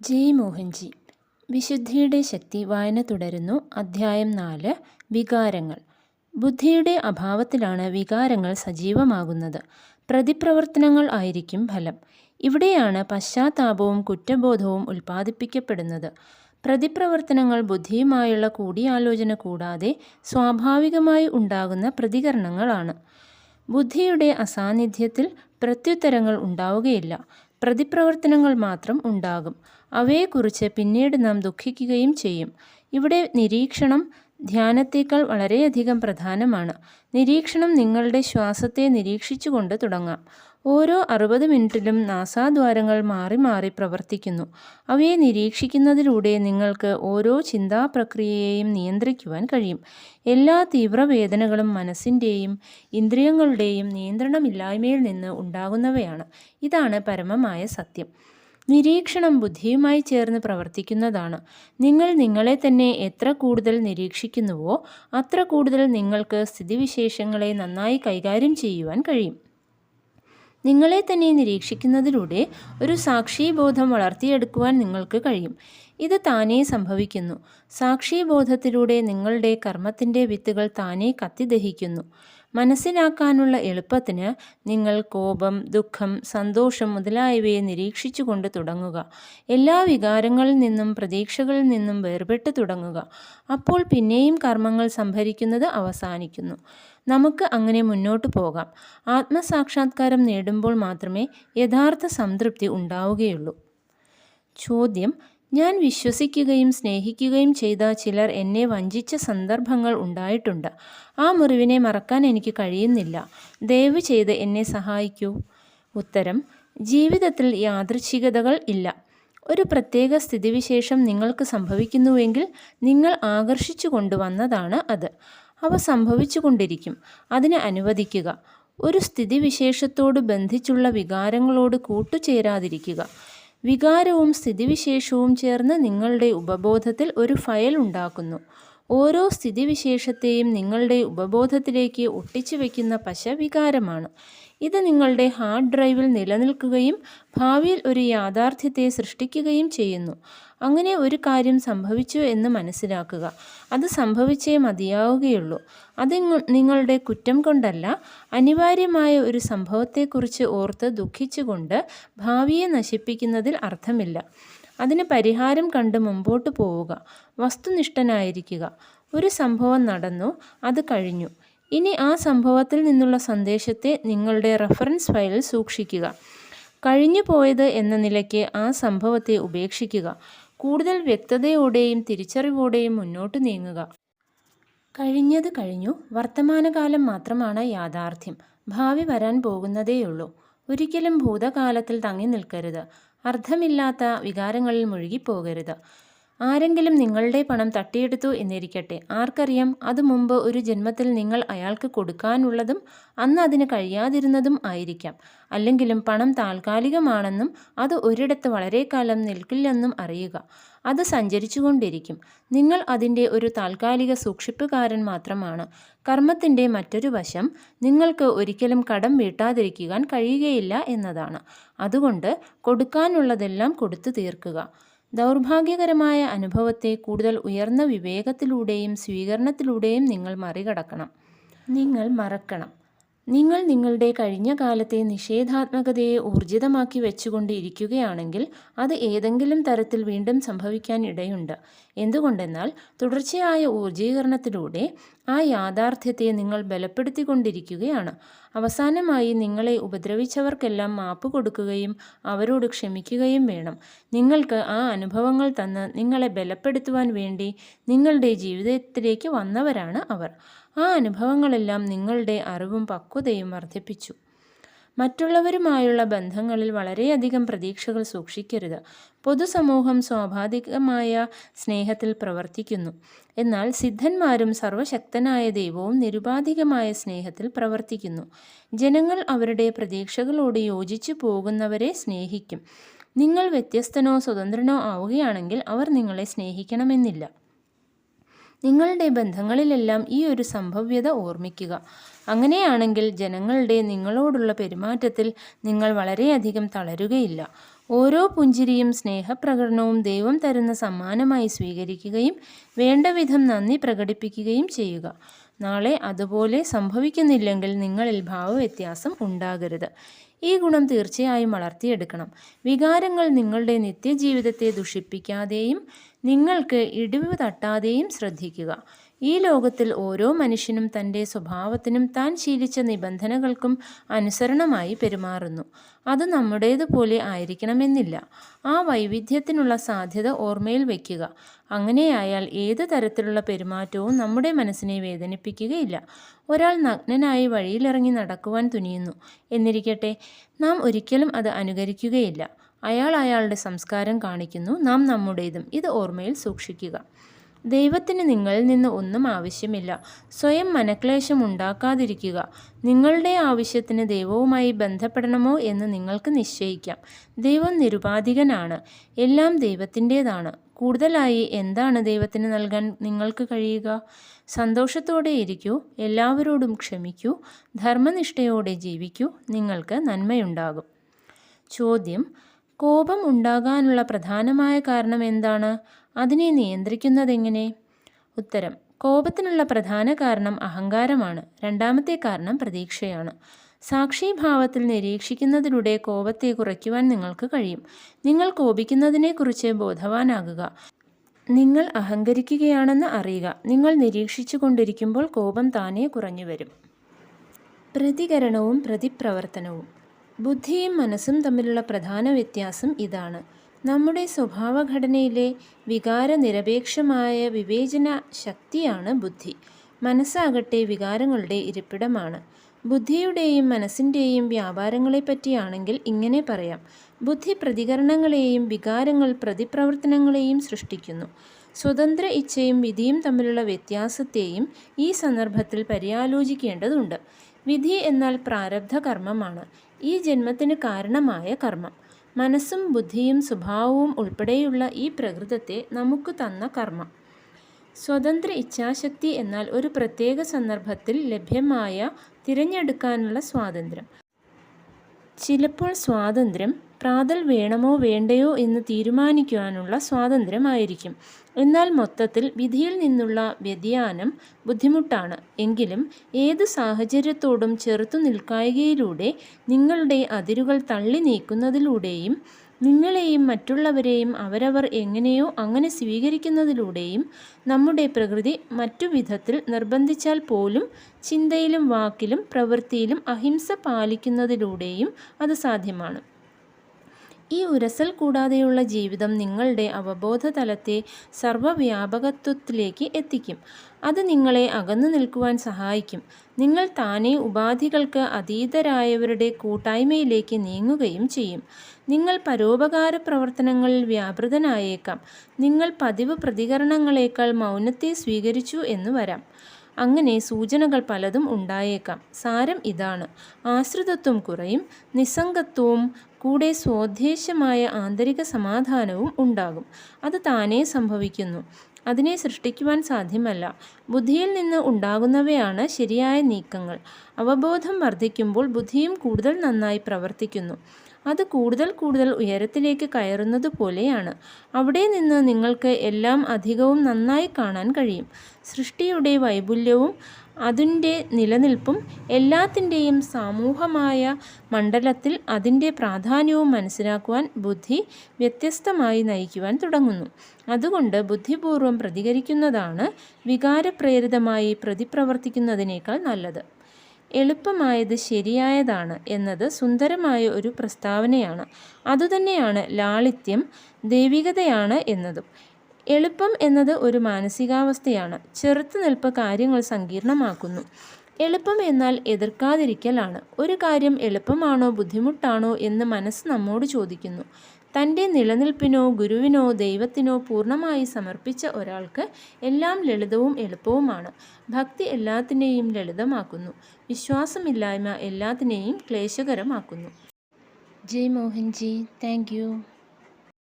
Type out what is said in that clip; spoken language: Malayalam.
ജയ് മോഹൻജി. വിശുദ്ധിയുടെ ശക്തി. വായന തുടരുന്നു. അധ്യായം 4. വികാരങ്ങൾ. ബുദ്ധിയുടെ അഭാവത്തിലാണ് വികാരങ്ങൾ സജീവമാകുന്നത്. പ്രതിപ്രവർത്തനങ്ങൾ ആയിരിക്കും ഫലം. ഇവിടെയാണ് പശ്ചാത്താപവും കുറ്റബോധവും ഉൽപ്പാദിപ്പിക്കപ്പെടുന്നത്. പ്രതിപ്രവർത്തനങ്ങൾ ബുദ്ധിയുമായുള്ള കൂടിയാലോചന കൂടാതെ സ്വാഭാവികമായി ഉണ്ടാകുന്ന പ്രതികരണങ്ങളാണ്. ബുദ്ധിയുടെ അസാന്നിധ്യത്തിൽ പ്രത്യുത്തരങ്ങൾ ഉണ്ടാവുകയില്ല. പ്രതിപ്രവർത്തനങ്ങൾ മാത്രം ഉണ്ടാകും. അവയെക്കുറിച്ച് പിന്നീട് നാം ദുഃഖിക്കുകയും ചെയ്യും. ഇവിടെ നിരീക്ഷണം ധ്യാനത്തേക്കാൾ വളരെയധികം പ്രധാനമാണ്. നിരീക്ഷണം നിങ്ങളുടെ ശ്വാസത്തെ നിരീക്ഷിച്ചുകൊണ്ട് തുടങ്ങാം. ഓരോ 60 മിനിറ്റിലും നാസാദ്വാരങ്ങൾ മാറി മാറി പ്രവർത്തിക്കുന്നു. അവയെ നിരീക്ഷിക്കുന്നതിലൂടെ നിങ്ങൾക്ക് ഓരോ ചിന്താപ്രക്രിയയെയും നിയന്ത്രിക്കുവാൻ കഴിയും. എല്ലാ തീവ്രവേദനകളും മനസ്സിൻ്റെയും ഇന്ദ്രിയങ്ങളുടെയും നിയന്ത്രണമില്ലായ്മയിൽ നിന്ന് ഉണ്ടാകുന്നവയാണ്. ഇതാണ് പരമമായ സത്യം. നിരീക്ഷണം ബുദ്ധിയുമായി ചേർന്ന് പ്രവർത്തിക്കുന്നതാണ്. നിങ്ങൾ നിങ്ങളെ തന്നെ എത്ര കൂടുതൽ നിരീക്ഷിക്കുന്നുവോ അത്ര കൂടുതൽ നിങ്ങൾക്ക് സ്ഥിതിവിശേഷങ്ങളെ നന്നായി കൈകാര്യം ചെയ്യുവാൻ കഴിയും. നിങ്ങളെ തന്നെ നിരീക്ഷിക്കുന്നതിലൂടെ ഒരു സാക്ഷിബോധം വളർത്തിയെടുക്കുവാൻ നിങ്ങൾക്ക് കഴിയും. ഇത് താനേ സംഭവിക്കുന്നു. സാക്ഷിബോധത്തിലൂടെ നിങ്ങളുടെ കർമ്മത്തിൻ്റെ വിത്തുകൾ താനേ കത്തിദഹിക്കുന്നു. മനസ്സിലാക്കാനുള്ള എളുപ്പത്തിന് നിങ്ങൾ കോപം, ദുഃഖം, സന്തോഷം മുതലായവയെ നിരീക്ഷിച്ചുകൊണ്ട് തുടങ്ങുക. എല്ലാ വികാരങ്ങളിൽ നിന്നും പ്രതീക്ഷകളിൽ നിന്നും വേർപെട്ട് തുടങ്ങുക. അപ്പോൾ പിന്നെയും കർമ്മങ്ങൾ സംഭരിക്കുന്നത് അവസാനിക്കുന്നു. നമുക്ക് അങ്ങനെ മുന്നോട്ട് പോകാം. ആത്മസാക്ഷാത്കാരം നേടുമ്പോൾ മാത്രമേ യഥാർത്ഥ സംതൃപ്തി ഉണ്ടാവുകയുള്ളൂ. ചോദ്യം: ഞാൻ വിശ്വസിക്കുകയും സ്നേഹിക്കുകയും ചെയ്ത ചിലർ എന്നെ വഞ്ചിച്ച സന്ദർഭങ്ങൾ ഉണ്ടായിട്ടുണ്ട്. ആ മുറിവിനെ മറക്കാൻ എനിക്ക് കഴിയുന്നില്ല. ദയവ് ചെയ്ത് എന്നെ സഹായിക്കൂ. ഉത്തരം: ജീവിതത്തിൽ യാദൃച്ഛികതകൾ ഇല്ല. ഒരു പ്രത്യേക സ്ഥിതിവിശേഷം നിങ്ങൾക്ക് സംഭവിക്കുന്നുവെങ്കിൽ നിങ്ങൾ ആകർഷിച്ചു കൊണ്ടുവന്നതാണ് അത്. അവ സംഭവിച്ചു കൊണ്ടിരിക്കും. അതിനെ അനുവദിക്കുക. ഒരു സ്ഥിതിവിശേഷത്തോട് ബന്ധിച്ചുള്ള വികാരങ്ങളോട് കൂട്ടുചേരാതിരിക്കുക. വികാരവും സ്ഥിതിവിശേഷവും ചേർന്ന് നിങ്ങളുടെ ഉപബോധത്തിൽ ഒരു ഫയൽ ഉണ്ടാക്കുന്നു. ഓരോ സ്ഥിതിവിശേഷത്തെയും നിങ്ങളുടെ ഉപബോധത്തിലേക്ക് ഒട്ടിച്ചു വയ്ക്കുന്ന പശ വികാരമാണ്. ഇത് നിങ്ങളുടെ ഹാർഡ് ഡ്രൈവിൽ നിലനിൽക്കുകയും ഭാവിയിൽ ഒരു യാഥാർത്ഥ്യത്തെ സൃഷ്ടിക്കുകയും ചെയ്യുന്നു. അങ്ങനെ ഒരു കാര്യം സംഭവിച്ചു എന്ന് മനസ്സിലാക്കുക. അത് സംഭവിച്ചേ മതിയാവുകയുള്ളൂ. അത് നിങ്ങളുടെ കുറ്റം കൊണ്ടല്ല. അനിവാര്യമായ ഒരു സംഭവത്തെക്കുറിച്ച് ഓർത്ത് ദുഃഖിച്ചുകൊണ്ട് ഭാവിയെ നശിപ്പിക്കുന്നതിൽ അർത്ഥമില്ല. അതിന് പരിഹാരം കണ്ട് മുമ്പോട്ട് പോവുക. വസ്തുനിഷ്ഠനായിരിക്കുക. ഒരു സംഭവം നടന്നു, അത് കഴിഞ്ഞു. ഇനി ആ സംഭവത്തിൽ നിന്നുള്ള സന്ദേശത്തെ നിങ്ങളുടെ റഫറൻസ് ഫയലിൽ സൂക്ഷിക്കുക. കഴിഞ്ഞു പോയത് എന്ന നിലയ്ക്ക് ആ സംഭവത്തെ ഉപേക്ഷിക്കുക. കൂടുതൽ വ്യക്തതയോടെയും തിരിച്ചറിവോടെയും മുന്നോട്ട് നീങ്ങുക. കഴിഞ്ഞത് കഴിഞ്ഞു. വർത്തമാനകാലം മാത്രമാണ് യാഥാർത്ഥ്യം. ഭാവി വരാൻ പോകുന്നതേയുള്ളൂ. ഒരിക്കലും ഭൂതകാലത്തിൽ തങ്ങി നിൽക്കരുത്. അർത്ഥമില്ലാത്ത വികാരങ്ങളിൽ മുഴുകിപ്പോകരുത്. ആരെങ്കിലും നിങ്ങളുടെ പണം തട്ടിയെടുത്തു എന്നിരിക്കട്ടെ. ആർക്കറിയാം, അത് മുമ്പ് ഒരു ജന്മത്തിൽ നിങ്ങൾ അയാൾക്ക് കൊടുക്കാനുള്ളതും അന്ന് അതിന് കഴിയാതിരുന്നതും ആയിരിക്കാം. അല്ലെങ്കിലും പണം താൽക്കാലികമാണെന്നും അത് ഒരിടത്ത് വളരെ കാലം നിൽക്കില്ലെന്നും അറിയുക. അത് സഞ്ചരിച്ചുകൊണ്ടിരിക്കും. നിങ്ങൾ അതിൻ്റെ ഒരു താൽക്കാലിക സൂക്ഷിപ്പുകാരൻ മാത്രമാണ്. കർമ്മത്തിൻ്റെ മറ്റൊരു വശം നിങ്ങൾക്ക് ഒരിക്കലും കടം വീട്ടാതിരിക്കുവാൻ കഴിയുകയില്ല എന്നതാണ്. അതുകൊണ്ട് കൊടുക്കാനുള്ളതെല്ലാം കൊടുത്തു തീർക്കുക. ദൗർഭാഗ്യകരമായ അനുഭവത്തെ കൂടുതൽ ഉയർന്ന വിവേകത്തിലൂടെയും സ്വീകരണത്തിലൂടെയും നിങ്ങൾ മറികടക്കണം. നിങ്ങൾ മറക്കണം. നിങ്ങൾ നിങ്ങളുടെ കഴിഞ്ഞ കാലത്തെ നിഷേധാത്മകതയെ ഊർജിതമാക്കി വെച്ചുകൊണ്ട് ഇരിക്കുകയാണെങ്കിൽ അത് ഏതെങ്കിലും തരത്തിൽ വീണ്ടും സംഭവിക്കാൻ ഇടയുണ്ട്. എന്തുകൊണ്ടെന്നാൽ തുടർച്ചയായ ഊർജീകരണത്തിലൂടെ ആ യാഥാർത്ഥ്യത്തെ നിങ്ങൾ ബലപ്പെടുത്തിക്കൊണ്ടിരിക്കുകയാണ്. അവസാനമായി നിങ്ങളെ ഉപദ്രവിച്ചവർക്കെല്ലാം മാപ്പ് കൊടുക്കുകയും അവരോട് ക്ഷമിക്കുകയും വേണം. നിങ്ങൾക്ക് ആ അനുഭവങ്ങൾ തന്ന് നിങ്ങളെ ബലപ്പെടുത്തുവാൻ വേണ്ടി നിങ്ങളുടെ ജീവിതത്തിലേക്ക് വന്നവരാണ് അവർ. ആ അനുഭവങ്ങളെല്ലാം നിങ്ങളുടെ അറിവും പക്വതയും വർദ്ധിപ്പിച്ചു. മറ്റുള്ളവരുമായുള്ള ബന്ധങ്ങളിൽ വളരെയധികം പ്രതീക്ഷകൾ സൂക്ഷിക്കരുത്. പൊതുസമൂഹം സ്വാഭാവികമായ സ്നേഹത്തിൽ പ്രവർത്തിക്കുന്നു. എന്നാൽ സിദ്ധന്മാരും സർവശക്തനായ ദൈവവും നിരുപാധികമായ സ്നേഹത്തിൽ പ്രവർത്തിക്കുന്നു. ജനങ്ങൾ അവരുടെ പ്രതീക്ഷകളോട് യോജിച്ചു പോകുന്നവരെ സ്നേഹിക്കും. നിങ്ങൾ വ്യത്യസ്തനോ സ്വതന്ത്രനോ ആവുകയാണെങ്കിൽ അവർ നിങ്ങളെ സ്നേഹിക്കണമെന്നില്ല. നിങ്ങളുടെ ബന്ധങ്ങളിലെല്ലാം ഈ ഒരു സംഭവ്യത ഓർമ്മിക്കുക. അങ്ങനെയാണെങ്കിൽ ജനങ്ങളുടെ നിങ്ങളോടുള്ള പെരുമാറ്റത്തിൽ നിങ്ങൾ വളരെയധികം തളരുകയില്ല. ഓരോ പുഞ്ചിരിയും സ്നേഹപ്രകടനവും ദൈവം തരുന്ന സമ്മാനമായി സ്വീകരിക്കുകയും വേണ്ട വിധം നന്ദി പ്രകടിപ്പിക്കുകയും ചെയ്യുക. നാളെ അതുപോലെ സംഭവിക്കുന്നില്ലെങ്കിൽ നിങ്ങളിൽ ഭാവവ്യത്യാസം ഉണ്ടാകരുത്. ഈ ഗുണം തീർച്ചയായും വളർത്തിയെടുക്കണം. വികാരങ്ങൾ നിങ്ങളുടെ നിത്യജീവിതത്തെ ദുഷിപ്പിക്കാതെയും നിങ്ങൾക്ക് ഇടിവ് തട്ടാതെയും ശ്രദ്ധിക്കുക. ഈ ലോകത്തിൽ ഓരോ മനുഷ്യനും തൻ്റെ സ്വഭാവത്തിനും താൻ ശീലിച്ച നിബന്ധനകൾക്കും അനുസരണമായി പെരുമാറുന്നു. അത് നമ്മുടേതുപോലെ ആയിരിക്കണമെന്നില്ല. ആ വൈവിധ്യത്തിനുള്ള സാധ്യത ഓർമ്മയിൽ വയ്ക്കുക. അങ്ങനെയായാൽ ഏത് തരത്തിലുള്ള പെരുമാറ്റവും നമ്മുടെ മനസ്സിനെ വേദനിപ്പിക്കുകയില്ല. ഒരാൾ നഗ്നനായി വഴിയിലിറങ്ങി നടക്കുവാൻ തുനിയുന്നു എന്നിരിക്കട്ടെ, നാം ഒരിക്കലും അത് അനുകരിക്കുകയില്ല. അയാൾ അയാളുടെ സംസ്കാരം കാണിക്കുന്നു, നാം നമ്മുടേതും. ഇത് ഓർമ്മയിൽ സൂക്ഷിക്കുക. ദൈവത്തിന് നിങ്ങളിൽ നിന്ന് ഒന്നും ആവശ്യമില്ല. സ്വയം മനക്ലേശം ഉണ്ടാക്കാതിരിക്കുക. നിങ്ങളുടെ ആവശ്യത്തിന് ദൈവവുമായി ബന്ധപ്പെടണമോ എന്ന് നിങ്ങൾക്ക് നിശ്ചയിക്കാം. ദൈവം നിരുപാധികനാണ്. എല്ലാം ദൈവത്തിൻ്റേതാണ്. കൂടുതലായി എന്താണ് ദൈവത്തിന് നൽകാൻ നിങ്ങൾക്ക് കഴിയുക? സന്തോഷത്തോടെ ഇരിക്കൂ, എല്ലാവരോടും ക്ഷമിക്കൂ, ധർമ്മനിഷ്ഠയോടെ ജീവിക്കൂ, നിങ്ങൾക്ക് നന്മയുണ്ടാകും. ചോദ്യം: കോപം ഉണ്ടാകാനുള്ള പ്രധാനമായ കാരണം എന്താണ്? അതിനെ നിയന്ത്രിക്കുന്നതെങ്ങനെ? ഉത്തരം: കോപത്തിനുള്ള പ്രധാന കാരണം അഹങ്കാരമാണ്. രണ്ടാമത്തെ കാരണം പ്രതീക്ഷയാണ്. സാക്ഷിഭാവത്തിൽ നിരീക്ഷിക്കുന്നതിലൂടെ കോപത്തെ കുറയ്ക്കുവാൻ നിങ്ങൾക്ക് കഴിയും. നിങ്ങൾ കോപിക്കുന്നതിനെക്കുറിച്ച് ബോധവാനാകുക. നിങ്ങൾ അഹങ്കരിക്കുകയാണെന്ന് അറിയുക. നിങ്ങൾ നിരീക്ഷിച്ചു കൊണ്ടിരിക്കുമ്പോൾ കോപം താനേ കുറഞ്ഞു വരും. പ്രതികരണവും പ്രതിപ്രവർത്തനവും. ബുദ്ധിയും മനസ്സും തമ്മിലുള്ള പ്രധാന വ്യത്യാസം ഇതാണ്. നമ്മുടെ സ്വഭാവഘടനയിലെ വികാരനിരപേക്ഷമായ വിവേചന ശക്തിയാണ് ബുദ്ധി. മനസ്സാകട്ടെ വികാരങ്ങളുടെ ഇരിപ്പിടമാണ്. ബുദ്ധിയുടെയും മനസ്സിൻ്റെയും വ്യാപാരങ്ങളെപ്പറ്റിയാണെങ്കിൽ ഇങ്ങനെ പറയാം: ബുദ്ധി പ്രതികരണങ്ങളെയും വികാരങ്ങൾ പ്രതിപ്രവർത്തനങ്ങളെയും സൃഷ്ടിക്കുന്നു. സ്വതന്ത്ര ഇച്ഛയും വിധിയും തമ്മിലുള്ള വ്യത്യാസത്തെയും ഈ സന്ദർഭത്തിൽ പര്യാലോചിക്കേണ്ടതുണ്ട്. വിധി എന്നാൽ പ്രാരബ്ധ കർമ്മമാണ്, ഈ ജന്മത്തിന് കാരണമായ കർമ്മം. മനസ്സും ബുദ്ധിയും സ്വഭാവവും ഉൾപ്പെടെയുള്ള ഈ പ്രകൃതത്തെ നമുക്ക് തന്ന കർമ്മം. സ്വതന്ത്ര ഇച്ഛാശക്തി എന്നാൽ ഒരു പ്രത്യേക സന്ദർഭത്തിൽ ലഭ്യമായ തിരഞ്ഞെടുക്കാനുള്ള സ്വാതന്ത്ര്യം. ചിലപ്പോൾ സ്വാതന്ത്ര്യം പ്രാതൽ വേണമോ വേണ്ടയോ എന്ന് തീരുമാനിക്കുവാനുള്ള സ്വാതന്ത്ര്യമായിരിക്കും. എന്നാൽ മൊത്തത്തിൽ വിധിയിൽ നിന്നുള്ള വ്യതിയാനം ബുദ്ധിമുട്ടാണ്. എങ്കിലും ഏത് സാഹചര്യത്തോടും ചെറുത്തു നിൽക്കായ്കയിലൂടെ, നിങ്ങളുടെ അതിരുകൾ തള്ളി നീക്കുന്നതിലൂടെയും നിങ്ങളെയും മറ്റുള്ളവരെയും അവരവർ എങ്ങനെയോ അങ്ങനെ സ്വീകരിക്കുന്നതിലൂടെയും നമ്മുടെ പ്രകൃതി മറ്റു വിധത്തിൽ നിർബന്ധിച്ചാൽ പോലും ചിന്തയിലും വാക്കിലും പ്രവൃത്തിയിലും അഹിംസ പാലിക്കുന്നതിലൂടെയും അത് സാധ്യമാണ്. ഈ ഉരസൽ കൂടാതെയുള്ള ജീവിതം നിങ്ങളുടെ അവബോധതലത്തെ സർവ്വവ്യാപകത്വത്തിലേക്ക് എത്തിക്കും. അത് നിങ്ങളെ അകന്നു നിൽക്കുവാൻ സഹായിക്കും. നിങ്ങൾ താനേ ഉപാധികൾക്ക് അതീതരായവരുടെ കൂട്ടായ്മയിലേക്ക് നീങ്ങുകയും ചെയ്യും. നിങ്ങൾ പരോപകാര പ്രവർത്തനങ്ങളിൽ വ്യാപൃതനായേക്കാം. നിങ്ങൾ പതിവ് പ്രതികരണങ്ങളേക്കാൾ മൗനത്തെ സ്വീകരിച്ചു എന്ന് വരാം. അങ്ങനെ സൂചനകൾ പലതും ഉണ്ടായേക്കാം. സാരം ഇതാണ്: ആശ്രിതത്വം കുറയും, നിസ്സംഗത്വവും കൂടെ സ്വോദ്ദേശ്യമായ ആന്തരിക സമാധാനവും ഉണ്ടാകും. അത് താനേ സംഭവിക്കുന്നു. അതിനെ സൃഷ്ടിക്കുവാൻ സാധ്യമല്ല. ബുദ്ധിയിൽ നിന്ന് ഉണ്ടാകുന്നവയാണ് ശരിയായ നീക്കങ്ങൾ. അവബോധം വർദ്ധിക്കുമ്പോൾ ബുദ്ധിയും കൂടുതൽ നന്നായി പ്രവർത്തിക്കുന്നു. അത് കൂടുതൽ കൂടുതൽ ഉയരത്തിലേക്ക് കയറുന്നത് പോലെയാണ്. അവിടെ നിന്ന് നിങ്ങൾക്ക് എല്ലാം അധികവും നന്നായി കാണാൻ കഴിയും. സൃഷ്ടിയുടെ വൈപുല്യവും അതിൻ്റെ നിലനിൽപ്പും എല്ലാത്തിൻ്റെയും സമൂഹമായ മണ്ഡലത്തിൽ അതിൻ്റെ പ്രാധാന്യവും മനസ്സിലാക്കുവാൻ ബുദ്ധി വ്യത്യസ്തമായി നയിക്കുവാൻ തുടങ്ങുന്നു. അതുകൊണ്ട് ബുദ്ധിപൂർവം പ്രതികരിക്കുന്നതാണ് വികാരപ്രേരിതമായി പ്രതിപ്രവർത്തിക്കുന്നതിനേക്കാൾ നല്ലത്. എളുപ്പമായത് ശരിയായതാണ് എന്നത് സുന്ദരമായ ഒരു പ്രസ്താവനയാണ്. അതുതന്നെയാണ് ലാളിത്യം ദൈവികതയാണ് എന്നതും. എളുപ്പം എന്നത് ഒരു മാനസികാവസ്ഥയാണ്. ചെറുത്തുനിൽപ്പ് കാര്യങ്ങൾ സങ്കീർണമാക്കുന്നു. എളുപ്പം എന്നാൽ എതിർക്കാതിരിക്കലാണ്. ഒരു കാര്യം എളുപ്പമാണോ ബുദ്ധിമുട്ടാണോ എന്ന് മനസ്സ് നമ്മോട് ചോദിക്കുന്നു. തൻ്റെ നിലനിൽപ്പിനോ ഗുരുവിനോ ദൈവത്തിനോ പൂർണ്ണമായി സമർപ്പിച്ച ഒരാൾക്ക് എല്ലാം ലളിതവും എളുപ്പവുമാണ്. ഭക്തി എല്ലാത്തിനെയും ലളിതമാക്കുന്നു. വിശ്വാസമില്ലായ്മ എല്ലാത്തിനെയും ക്ലേശകരമാക്കുന്നു. ജയ് മോഹൻജി, താങ്ക് യു.